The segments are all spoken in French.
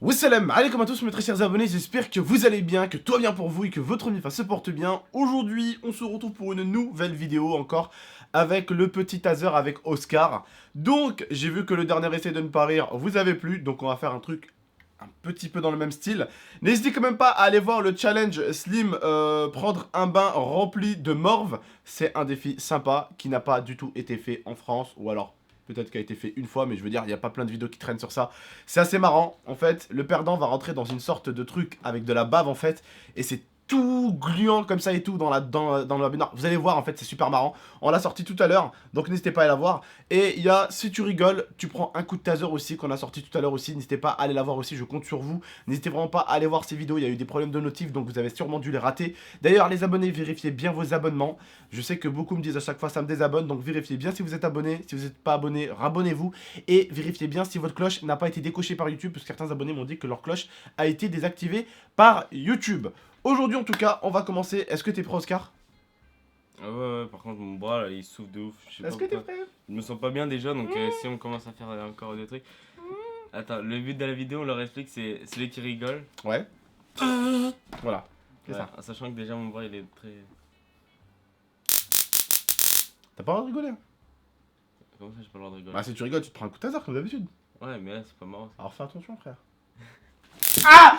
Wassalam alaikum à tous mes très chers abonnés, j'espère que vous allez bien, que tout va bien pour vous et que votre Mifa se porte bien. Aujourd'hui, on se retrouve pour une nouvelle vidéo encore avec le petit taser avec Oscar. Donc, j'ai vu que le dernier essai de ne pas rire vous avait plu, donc on va faire un truc un petit peu dans le même style. N'hésitez quand même pas à aller voir le challenge Slim prendre un bain rempli de morve. C'est un défi sympa qui n'a pas du tout été fait en France ou alors... peut-être qu'il a été fait une fois, mais je veux dire, il n'y a pas plein de vidéos qui traînent sur ça. C'est assez marrant, en fait, le perdant va rentrer dans une sorte de truc avec de la bave, en fait, et c'est tout gluant comme ça et tout dans le webinaire. Vous allez voir, en fait, c'est super marrant. On l'a sorti tout à l'heure, donc n'hésitez pas à aller la voir. Et il y a, si tu rigoles, tu prends un coup de taser aussi, qu'on a sorti tout à l'heure aussi. N'hésitez pas à aller la voir aussi, je compte sur vous. N'hésitez vraiment pas à aller voir ces vidéos, il y a eu des problèmes de notif, donc vous avez sûrement dû les rater. D'ailleurs, les abonnés, vérifiez bien vos abonnements. Je sais que beaucoup me disent à chaque fois ça me désabonne, donc vérifiez bien si vous êtes abonné. Si vous n'êtes pas abonné, rabonnez-vous. Et vérifiez bien si votre cloche n'a pas été décochée par YouTube, parce que certains abonnés m'ont dit que leur cloche a été désactivée par YouTube. Aujourd'hui, en tout cas, on va commencer. Est-ce que t'es prêt, Oscar? Ah ouais, par contre, mon bras là il souffle de ouf. Est-ce que t'es prêt? Je me sens pas bien déjà, donc si on commence à faire encore des trucs. Attends, le but de la vidéo, on leur explique, c'est celui qui rigole. Ouais. Voilà, c'est ça. En sachant que déjà mon bras il est très. T'as pas le droit de rigoler, hein? Comment ça, j'ai pas le droit de rigoler? Bah, si tu rigoles, tu te prends un coup de taser comme d'habitude. Ouais, mais là c'est pas marrant. Alors fais attention, frère. Ah!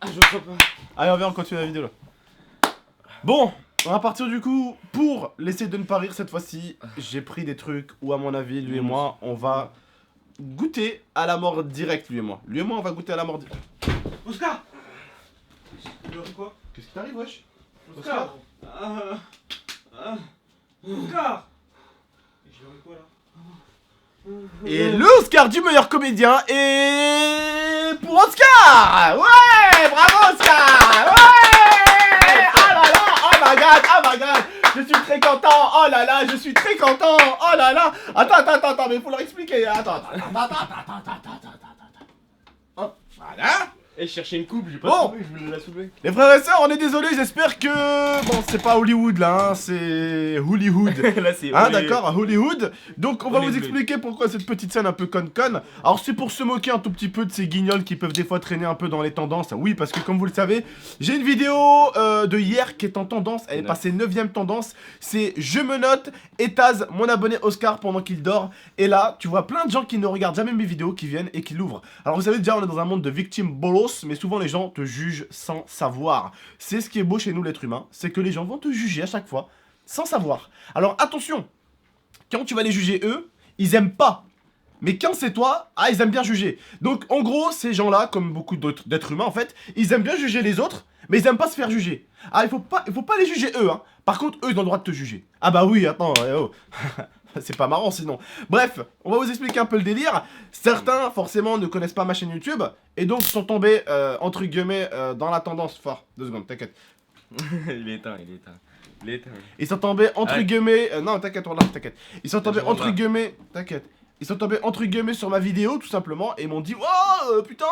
Je crois pas. Allez, on vient, on continue la vidéo là. Bon, on va partir du coup pour l'essayer de ne pas rire cette fois-ci. J'ai pris des trucs où, à mon avis, lui et moi, on va goûter à la mort directe, lui et moi. Lui et moi, on va goûter à la mort directe. Oscar! Quoi? Qu'est-ce qui t'arrive, wesh? Oscar! Oscar! J'ai quoi là? Et le Oscar du meilleur comédien est pour Oscar! Ouais! Bravo Oscar! Ouais! Oh là là! Oh my god! Oh my god! Je suis très content! Oh là là! Je suis très content! Oh là là! Attends, mais il faut leur expliquer! Attends. Hop, voilà! Et je cherchais une coupe, j'ai pas Bon. trouvé, je voulais la soulever. Les frères et sœurs, on est désolé, j'espère que... Bon, c'est pas Hollywood là, hein, c'est Hollywood. Là c'est. Hein, d'accord, à Hollywood. Donc, on va vous Hollywood. expliquer pourquoi cette petite scène un peu con-con. Alors, c'est pour se moquer un tout petit peu de ces guignols qui peuvent des fois traîner un peu dans les tendances. Oui, parce que comme vous le savez, j'ai une vidéo de hier qui est en tendance. Elle est passée 9ème tendance. C'est je me note et tase mon abonné Oscar pendant qu'il dort. Et là, tu vois plein de gens qui ne regardent jamais mes vidéos qui viennent et qui l'ouvrent. Alors, vous savez déjà, on est dans un monde de victimes bolos, mais souvent les gens te jugent sans savoir. C'est ce qui est beau chez nous, l'être humain, c'est que les gens vont te juger à chaque fois sans savoir. Alors attention, quand tu vas les juger eux, ils aiment pas. Mais quand c'est toi, ils aiment bien juger. Donc en gros, ces gens-là, comme beaucoup d'autres d'êtres humains en fait, ils aiment bien juger les autres, mais ils aiment pas se faire juger. Ah, il faut pas les juger eux, hein. Par contre, eux, ils ont le droit de te juger. Ah bah oui, attends, oh. C'est pas marrant sinon. Bref, on va vous expliquer un peu le délire. Certains, forcément, ne connaissent pas ma chaîne YouTube, et donc sont tombés, entre guillemets, dans la tendance. Fort, 2 secondes, t'inquiète. Il est éteint. Ils sont tombés entre guillemets. Non, t'inquiète, on l'a, t'inquiète. Ils sont tombés entre guillemets. T'inquiète. Ils sont tombés entre guillemets sur ma vidéo tout simplement et m'ont dit oh putain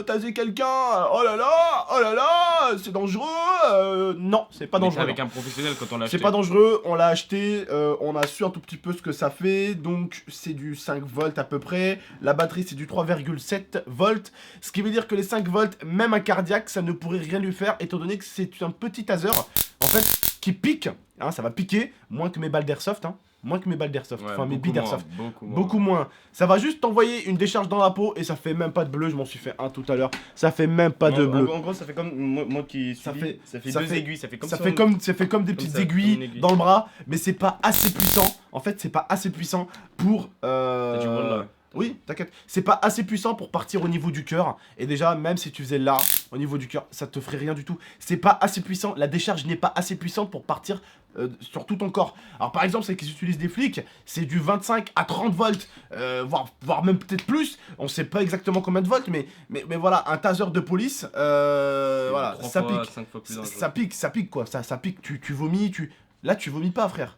tasé quelqu'un, oh là là, c'est dangereux. Non, c'est pas dangereux. Avec un professionnel quand on l'a acheté. C'est pas dangereux, on l'a acheté, on a su un tout petit peu ce que ça fait, donc c'est du 5 volts à peu près, la batterie c'est du 3,7 volts, ce qui veut dire que les 5 volts, même un cardiaque, ça ne pourrait rien lui faire, étant donné que c'est un petit taser, en fait, qui pique, hein, ça va piquer, moins que mes balles d'airsoft, hein. Moins que mes balles d'airsoft, ouais, enfin mes billes d'airsoft. Beaucoup moins. Ça va juste t'envoyer une décharge dans la peau et ça fait même pas de bleu, je m'en suis fait un tout à l'heure. Ça fait même pas de bleu. En gros, ça fait comme moi qui suis. Ça fait deux aiguilles, ça fait comme des petites aiguilles dans le bras, mais c'est pas assez puissant. En fait, c'est pas assez puissant pour oui, t'inquiète. C'est pas assez puissant pour partir au niveau du cœur. Et déjà, même si tu faisais là, au niveau du cœur, ça te ferait rien du tout. C'est pas assez puissant. La décharge n'est pas assez puissante pour partir sur tout ton corps. Alors par exemple, celles qui utilisent des flics, c'est du 25 à 30 volts, voire même peut-être plus. On sait pas exactement combien de volts, mais voilà, un taser de police, voilà, ça pique. Ça pique quoi, ça pique. Tu vomis, Là, tu vomis pas, frère.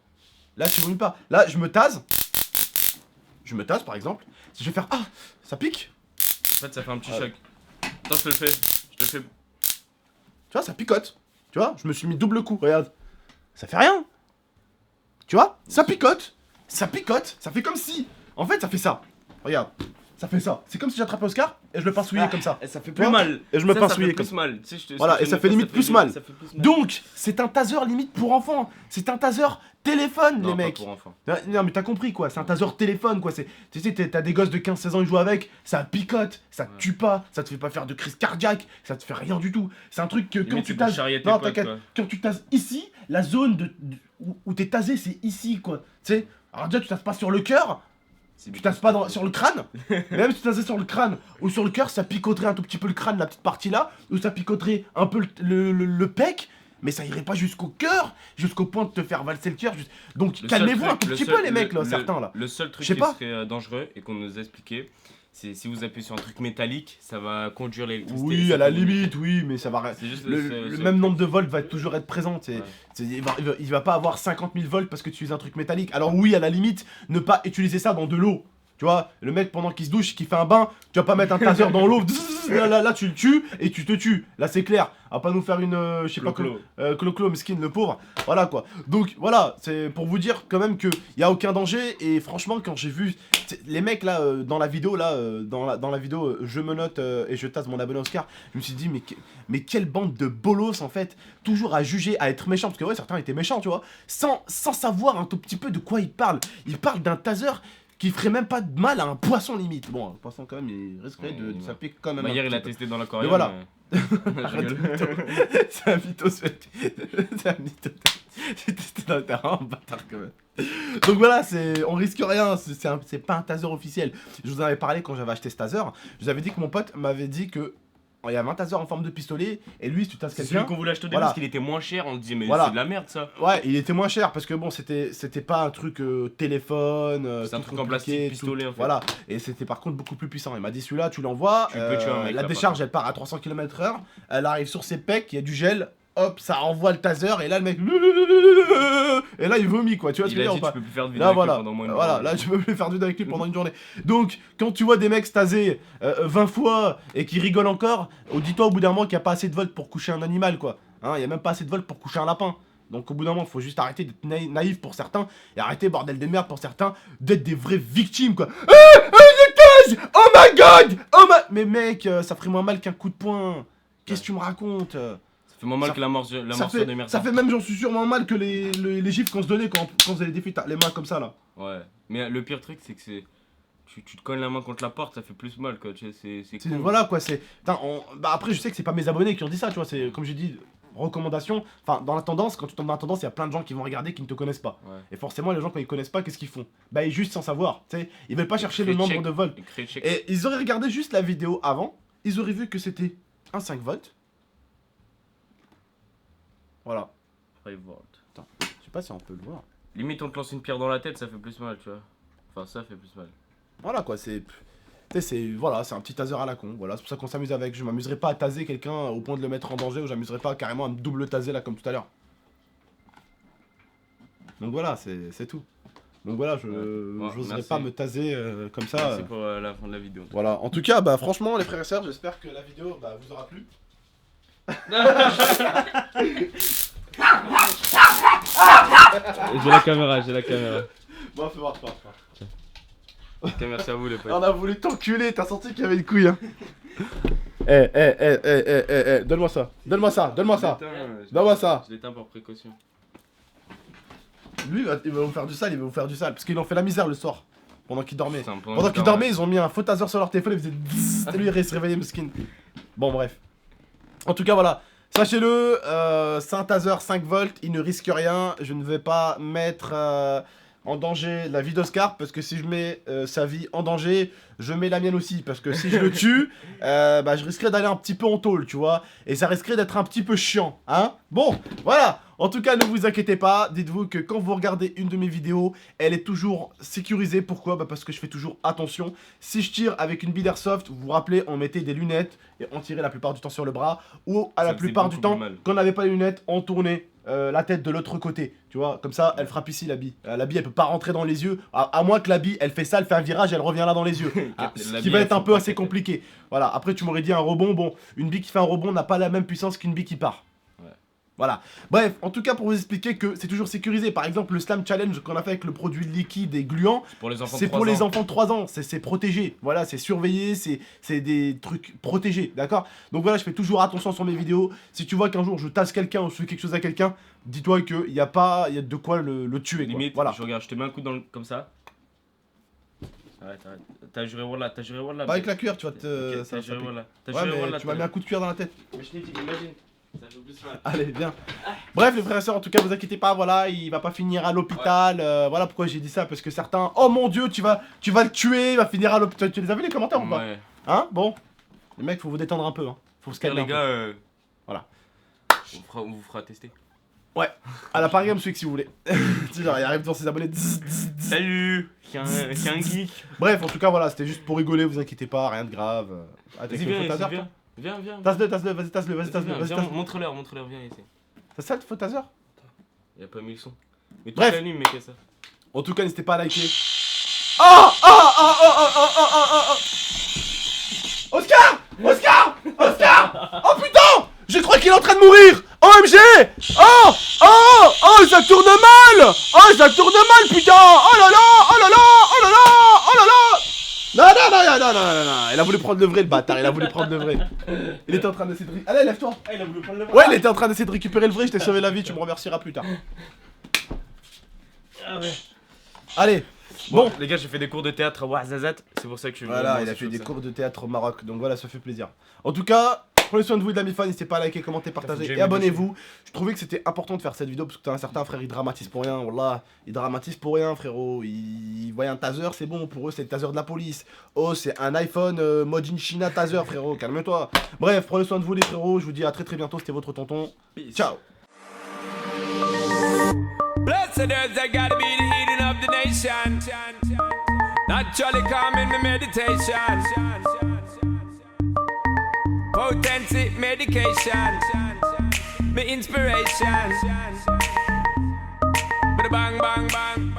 Là, tu vomis pas. Là, je me tase par exemple. Si je vais faire ah, ça pique. En fait, ça fait un petit choc. Attends, je te le fais. Tu vois, ça picote. Tu vois, je me suis mis double coup, regarde. Ça fait rien. Tu vois, ça picote. Ça picote. Ça fait comme si. En fait, ça fait ça. Regarde. Ça fait ça. C'est comme si j'attrapais Oscar et je le pinsouillais comme ça. Et ça fait Tu plus vois mal. Et je me Ça pinsouillais fait comme plus ça. mal. Tu sais, Voilà, et ça fait limite plus mal. Ça fait plus mal. Donc, c'est un taser limite pour enfants. C'est un taser téléphone, Non, les pas mecs. pour enfants. Non, mais t'as compris quoi. C'est un taser téléphone quoi. Tu sais, t'as des gosses de 15-16 ans, ils jouent avec. Ça picote. Ça te tue pas. Ça te fait pas faire de crise cardiaque. Ça te fait rien du tout. C'est un truc que quand Limite, tu tu peux tases. charrier tes Non, potes, t'inquiète. quoi. Quand tu tases ici, la zone où t'es tasé, c'est ici quoi. Tu sais. Alors déjà, tu tases pas sur le cœur. Tu tasses pas sur le crâne. Même si tu tasais sur le crâne ou sur le cœur, ça picoterait un tout petit peu le crâne, la petite partie là, ou ça picoterait un peu le pec, mais ça irait pas jusqu'au cœur, jusqu'au point de te faire valser le cœur. Donc calmez-vous un tout petit peu les mecs là, certains là. Le seul truc Je sais qui pas. serait dangereux et qu'on nous a expliqué, c'est si vous appuyez sur un truc métallique, ça va conduire l'électricité. Oui, Ça à la peut- limite, oui, mais ça va. C'est juste Le même nombre de volts va toujours être présent. Ouais. Il va pas avoir 50 000 volts parce que tu utilises un truc métallique. Alors oui, à la limite, ne pas utiliser ça dans de l'eau. Tu vois, le mec pendant qu'il se douche, qu'il fait un bain, tu vas pas mettre un taser dans l'eau, là tu le tues et tu te tues. Là c'est clair, à pas nous faire une, je sais pas Clo-clo. quoi, clo-clo, mesquine, le pauvre. Voilà quoi. Donc voilà, c'est pour vous dire quand même que y a aucun danger et franchement quand j'ai vu les mecs là dans la vidéo là, dans la vidéo je me note et je tasse mon abonné Oscar, je me suis dit mais quelle bande de bolos en fait, toujours à juger, à être méchant parce que ouais certains étaient méchants tu vois, sans savoir un tout petit peu de quoi ils parlent. Ils parlent d'un taser qui ferait même pas de mal à un poisson limite. Bon, un poisson quand même, il risquerait de saper quand même. Bah, un hier, il petit a peu. testé dans l'aquarium. voilà. Je Arrête de rigole. mytho. C'est un mytho, c'est un mytho. J'ai testé dans le terrain, bâtard quand même. Donc voilà, on risque rien, c'est pas un taser officiel. Je vous en avais parlé quand j'avais acheté ce taser. Je vous avais dit que mon pote m'avait dit que il y avait un taser en forme de pistolet et lui si tu tasses C'est quelqu'un. celui qu'on voulait acheter au début Voilà. parce qu'il était moins cher. On se disait, mais Voilà. c'est de la merde ça. Ouais, il était moins cher parce que bon, c'était pas un truc téléphone. C'est un tout truc en compliqué, plastique pistolet, en fait. Voilà, et c'était par contre beaucoup plus puissant. Il m'a dit celui-là, tu l'envoies, Tu peux tuer un mec, la là, décharge elle part à 300 km/h, elle arrive sur ses pecs, il y a du gel, hop, ça envoie le taser et là le mec. Et là il vomit quoi, tu vois ce que Il je a veux dit, dire ou tu pas? peux plus faire de vidéo Là avec lui voilà, pendant moins de voilà, là tu peux plus faire du avec lui pendant une journée. Donc quand tu vois des mecs taser 20 fois et qui rigolent encore, dis-toi au bout d'un moment qu'il n'y a pas assez de volts pour coucher un animal quoi. Hein, il n'y a même pas assez de volts pour coucher un lapin. Donc au bout d'un moment, faut juste arrêter d'être naïf pour certains et arrêter bordel de merde pour certains d'être des vraies victimes quoi. Oh my god! Mais mec, ça ferait moins mal qu'un coup de poing. Qu'est-ce que tu me racontes? Ça fait moins mal Ça- que la morsure de merde. Ça fait même, j'en suis sûr, moins mal que les gifs qu'on se donnait quand vous avez défait les mains comme ça là. Ouais. Mais le pire truc, c'est que tu te cognes la main contre la porte, ça fait plus mal quoi. Tu sais, c'est con. Voilà quoi, c'est. Putain, bah après, je sais que c'est pas mes abonnés qui ont dit ça, tu vois, c'est comme j'ai dit, recommandation. Enfin, dans la tendance, quand tu tombes dans la tendance, il y a plein de gens qui vont regarder qui ne te connaissent pas. Ouais. Et forcément, les gens, quand ils connaissent pas, qu'est-ce qu'ils font? Bah, ils juste sans savoir, tu sais. Ils veulent pas chercher le nombre de volts. Et ils auraient regardé juste la vidéo avant, ils auraient vu que c'était un 5 volts. Voilà. Attends, je sais pas si on peut le voir. Limite, on te lance une pierre dans la tête, ça fait plus mal, tu vois. Enfin, ça fait plus mal. Voilà quoi, c'est. Tu sais, voilà, c'est un petit taser à la con. Voilà, c'est pour ça qu'on s'amuse avec. Je m'amuserai pas à taser quelqu'un au point de le mettre en danger ou j'amuserai pas carrément à me double taser là comme tout à l'heure. Donc voilà, c'est tout. Donc voilà, j'oserais merci. pas me taser comme ça. Merci pour la fin de la vidéo. Voilà, en tout cas, bah franchement, les frères et sœurs, j'espère que la vidéo bah, vous aura plu. J'ai la caméra. Bon, fais voir. Ok, merci à vous les potes. On a voulu t'enculer, t'as senti qu'il y avait une couille, hein. Donne-moi ça. Donne-moi ça. Je l'éteins par précaution. Lui, il va vous faire du sale, parce qu'ils ont fait la misère le soir, pendant qu'il dormait. Putain, Pendant qu'ils dormaient, ils ont mis un faux taser sur leur téléphone, ils faisaient dzz, et lui il se réveillait, mesquine. Bon, bref. En tout cas, voilà. Sachez-le, c'est un taser 5 volts, il ne risque rien. Je ne vais pas mettre en danger la vie d'Oscar, parce que si je mets sa vie en danger, je mets la mienne aussi. Parce que si je le tue, bah, je risquerais d'aller un petit peu en tôle, tu vois. Et ça risquerait d'être un petit peu chiant, hein. Bon, voilà. En tout cas, ne vous inquiétez pas, dites-vous que quand vous regardez une de mes vidéos, elle est toujours sécurisée. Pourquoi? Bah parce que je fais toujours attention. Si je tire avec une bille d'airsoft, vous vous rappelez, on mettait des lunettes et on tirait la plupart du temps sur le bras. Ou à la plupart du temps, quand on n'avait pas les lunettes, on tournait la tête de l'autre côté, tu vois, comme ça elle frappe ici la bille. La bille elle peut pas rentrer dans les yeux, à moins que la bille elle fait ça, elle fait un virage, elle revient là dans les yeux. Ce qui va être un peu assez compliqué. Voilà, après tu m'aurais dit un rebond, bon, une bille qui fait un rebond n'a pas la même puissance qu'une bille qui part. Voilà. Bref, en tout cas pour vous expliquer que c'est toujours sécurisé. Par exemple le slam challenge qu'on a fait avec le produit liquide et gluant, c'est pour les enfants de 3 ans, c'est protégé. Voilà, c'est surveillé, c'est des trucs protégés, d'accord? Donc voilà, je fais toujours attention sur mes vidéos. Si tu vois qu'un jour je tasse quelqu'un ou je fais quelque chose à quelqu'un, dis-toi qu'il y a de quoi le tuer. Limite, quoi. Voilà. je regarde, je te mets un coup dans comme ça. Arrête. T'as juré Wallah, Pas avec la cuillère, tu vas te... Okay, t'as juré Wallah. Ouais, mais tu m'as mis un coup de cuillère dans la tête. Mais je t'ai dit, imagine. Ça fait plus mal. Allez, bien. Bref, les frères et sœurs, en tout cas, vous inquiétez pas, voilà, il va pas finir à l'hôpital. Voilà pourquoi j'ai dit ça, parce que certains, oh mon dieu, tu vas le tuer, il va finir à l'hôpital. Tu les as vu les commentaires ou pas? Ouais. Hein? Bon. Les mecs, faut vous détendre un peu, hein. Faut se calmer. Les gars, voilà. On vous fera tester. Ouais. À la Paris Games Week si vous voulez. Genre, il arrive devant ses abonnés. Salut. Qui un geek. Bref, en tout cas, voilà, c'était juste pour rigoler, vous inquiétez pas, rien de grave. Vas-y, viens. Tasse-le, vas-y. Montre-leur, viens ici. C'est ça le faux taser? Il a pas mis le son. Mais tout bref. s'allume, mais qu'est-ce que ça? En tout cas, n'hésitez pas à liker. Oh Oscar! Oh putain! Je crois qu'il est en train de mourir! OMG! Oh, ça tourne mal! Putain! Oh là là! Non! Il a voulu prendre le vrai, le bâtard, Il était en train d'essayer de... Allez, lève-toi! Il a voulu prendre le vrai. Ouais, il était en train d'essayer de récupérer le vrai, je t'ai sauvé la vie, tu me remercieras plus tard. Ah ouais. Allez! Bon, les gars, j'ai fait des cours de théâtre à Ouarzazate, c'est pour ça que je suis venu. Voilà, il a fait des cours de théâtre au Maroc, donc voilà, ça fait plaisir. En tout cas, prenez soin de vous et de la mi-fan, n'hésitez pas à liker, commenter, partager et abonnez-vous. Je trouvais que c'était important de faire cette vidéo parce que t'as un certain frère, il dramatise pour rien, wallah, il dramatise pour rien, frérot. Il voit un taser, c'est bon, pour eux, c'est le taser de la police. Oh, c'est un iPhone mode in China taser, frérot, calme-toi. Bref, prenez soin de vous, les frérots, je vous dis à très bientôt, c'était votre tonton. Peace. Ciao. Blessed is I gotta be the healing of the nation. Naturally calming my meditation. Potency medication. My inspiration. Bang, bang, bang.